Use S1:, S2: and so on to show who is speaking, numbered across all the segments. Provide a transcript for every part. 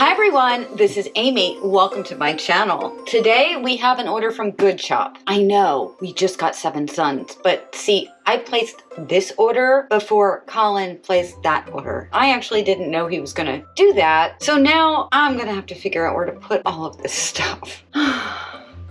S1: Hi everyone, this is Amy. Welcome to my channel. Today we have an order from Good Shop. I know, we just got 7 sons, but see, I placed this order before Colin placed that order. I actually didn't know he was gonna do that, so now I'm gonna have to figure out where to put all of this stuff.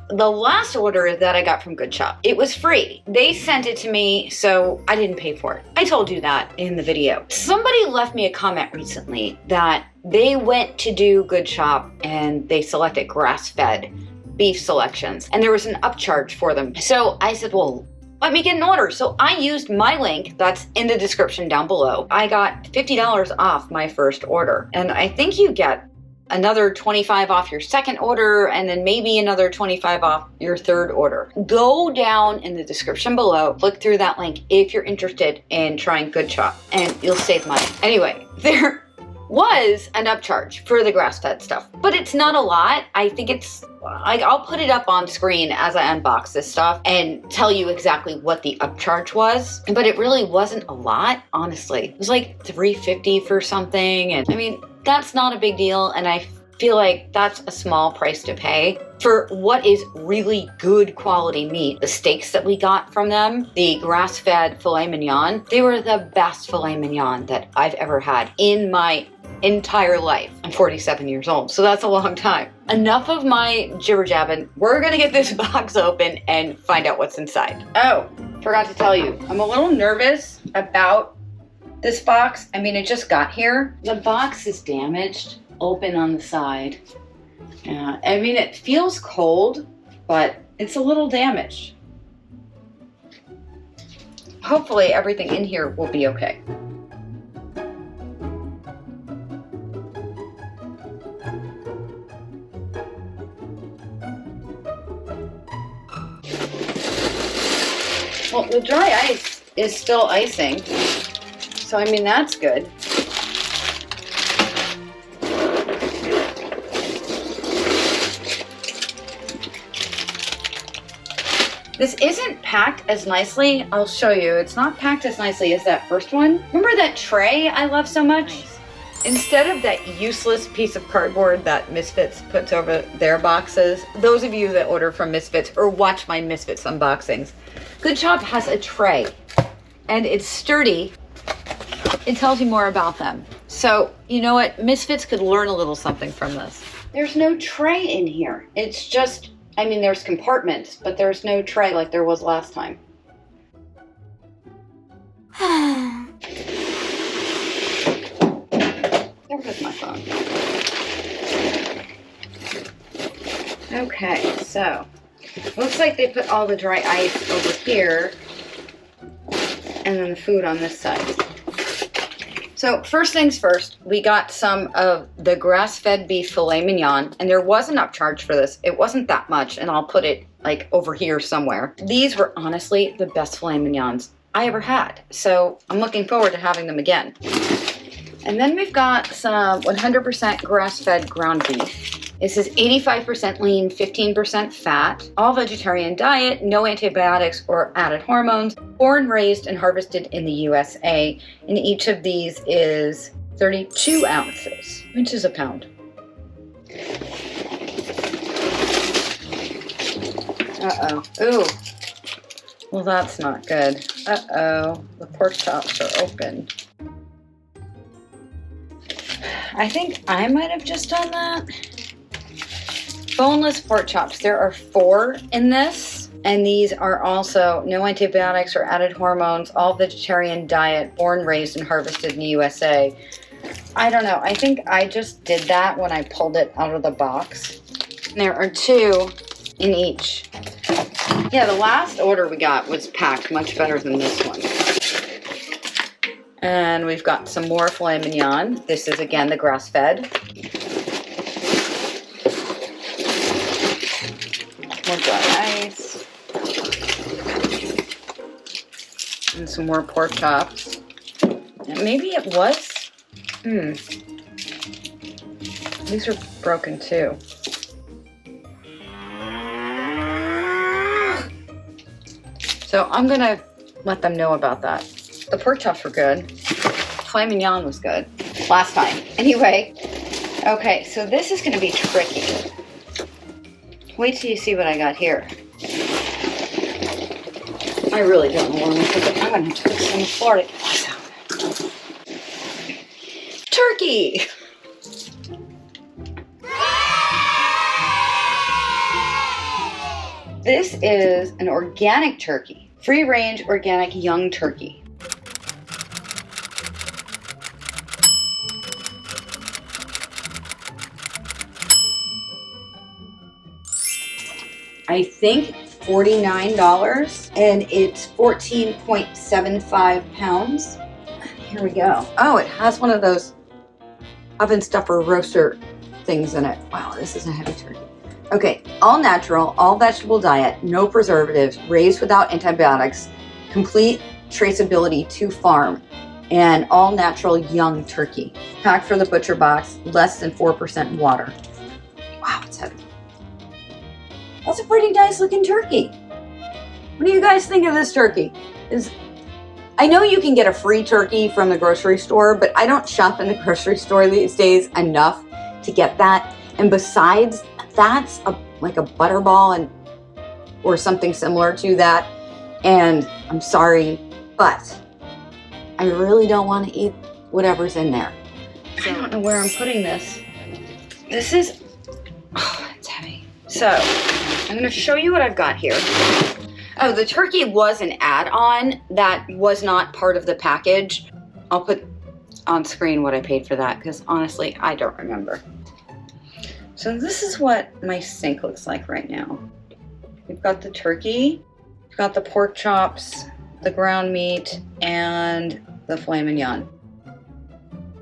S1: The last order that I got from Good Shop, it was free. They sent it to me, so I didn't pay for it. I told you that in the video. Somebody left me a comment recently that they went to do Good Shop and they selected grass-fed beef selections, and there was an upcharge for them. So I said, well, let me get an order. So I used my link that's in the description down below. I got $50 off my first order, and I think you get another 25 off your second order, and then maybe another 25 off your third order. Go down in the description below, click through that link if you're interested in trying Good Shop, and you'll save money. Anyway, there was an upcharge for the grass-fed stuff, but it's not a lot. I think it's like, I'll put it up on screen as I unbox this stuff and tell you exactly what the upcharge was, but it really wasn't a lot, honestly. It was like $3.50 for something, and I mean, that's not a big deal, and I feel like that's a small price to pay for what is really good quality meat. The steaks that we got from them, the grass-fed filet mignon, they were the best filet mignon that I've ever had in my entire life. I'm 47 years old, so that's a long time. Enough of my jibber-jabbing. We're gonna get this box open and find out what's inside. Oh, forgot to tell you, I'm a little nervous about this box. I mean, it just got here. The box is damaged, open on the side. I mean, it feels cold, but it's a little damaged. Hopefully everything in here will be okay. Well, the dry ice is still icing. So, I mean, that's good. This isn't packed as nicely. I'll show you. It's not packed as nicely as that first one. Remember that tray I love so much? Nice. Instead of that useless piece of cardboard that Misfits puts over their boxes, those of you that order from Misfits or watch my Misfits unboxings, Good Shop has a tray, and it's sturdy. It tells you more about them. So, you know what? Misfits could learn a little something from this. There's no tray in here. It's just, I mean, there's compartments, but there's no tray like there was last time. There goes my phone. Okay, so, looks like they put all the dry ice over here, and then the food on this side. So first things first, we got some of the grass-fed beef filet mignon, and there was an upcharge for this. It wasn't that much, and I'll put it like over here somewhere. These were honestly the best filet mignons I ever had, so I'm looking forward to having them again. And then we've got some 100% grass-fed ground beef. This is 85% lean, 15% fat, all vegetarian diet, no antibiotics or added hormones, born, raised, and harvested in the USA. And each of these is 32 ounces, which is a pound. Uh-oh. Ooh. Well, that's not good. Uh-oh. The pork chops are open. I think I might have just done that. Boneless pork chops. There are 4 in this, and these are also no antibiotics or added hormones, all vegetarian diet, born, raised, and harvested in the USA. I don't know. I think I just did that when I pulled it out of the box. There are 2 in each. Yeah, the last order we got was packed much better than this one. And we've got some more filet mignon. This is, again, the grass-fed. More dry ice. And some more pork chops. And maybe it was. These are broken too. So I'm gonna let them know about that. The pork chops were good. Filet mignon was good last time. Anyway, Okay, so this is gonna be tricky. Wait till you see what I got here. I really don't know where I'm gonna put it. I'm gonna have to put this on the floor to get this out. Turkey! This is an organic turkey. Free-range organic young turkey. I think $49, and it's 14.75 pounds. Here we go. Oh, it has one of those oven stuffer roaster things in it. Wow, this is a heavy turkey. Okay, all natural, all vegetable diet, no preservatives, raised without antibiotics, complete traceability to farm, and all natural young turkey. Packed for the butcher box, less than 4% water. Wow, it's heavy. That's a pretty nice looking turkey. What do you guys think of this turkey? I know you can get a free turkey from the grocery store, but I don't shop in the grocery store these days enough to get that. And besides, that's like a butterball or something similar to that. And I'm sorry, but I really don't want to eat whatever's in there. I don't know where I'm putting this. This is, oh, it's heavy. So I'm gonna show you what I've got here. Oh, the turkey was an add-on that was not part of the package. I'll put on screen what I paid for that because honestly, I don't remember. So this is what my sink looks like right now. We've got the turkey, we've got the pork chops, the ground meat, and the filet mignon.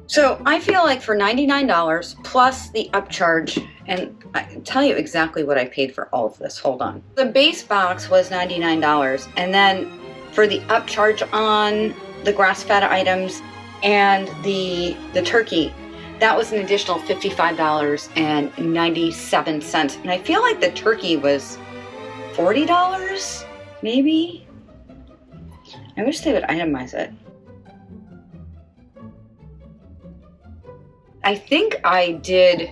S1: So I feel like for $99 plus the upcharge, and I can tell you exactly what I paid for all of this. Hold on. The base box was $99, and then for the upcharge on the grass-fed items and the turkey, that was an additional $55.97. And I feel like the turkey was $40, maybe? I wish they would itemize it. I think I did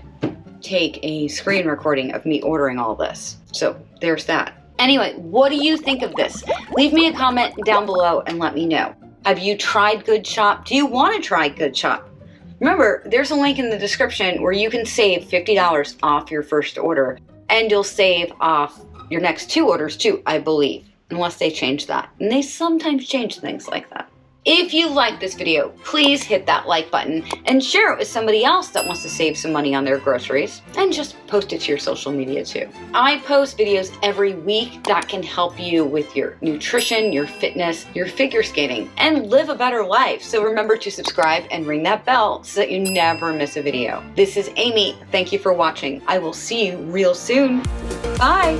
S1: take a screen recording of me ordering all this. So there's that. Anyway, what do you think of this? Leave me a comment down below and let me know. Have you tried Good Shop? Do you want to try Good Shop? Remember, there's a link in the description where you can save $50 off your first order, and you'll save off your next 2 orders too, I believe, unless they change that. And they sometimes change things like that. If you like this video, please hit that like button and share it with somebody else that wants to save some money on their groceries, and just post it to your social media too. I post videos every week that can help you with your nutrition, your fitness, your figure skating, and live a better life. So remember to subscribe and ring that bell so that you never miss a video. This is Amy. Thank you for watching. I will see you real soon. Bye.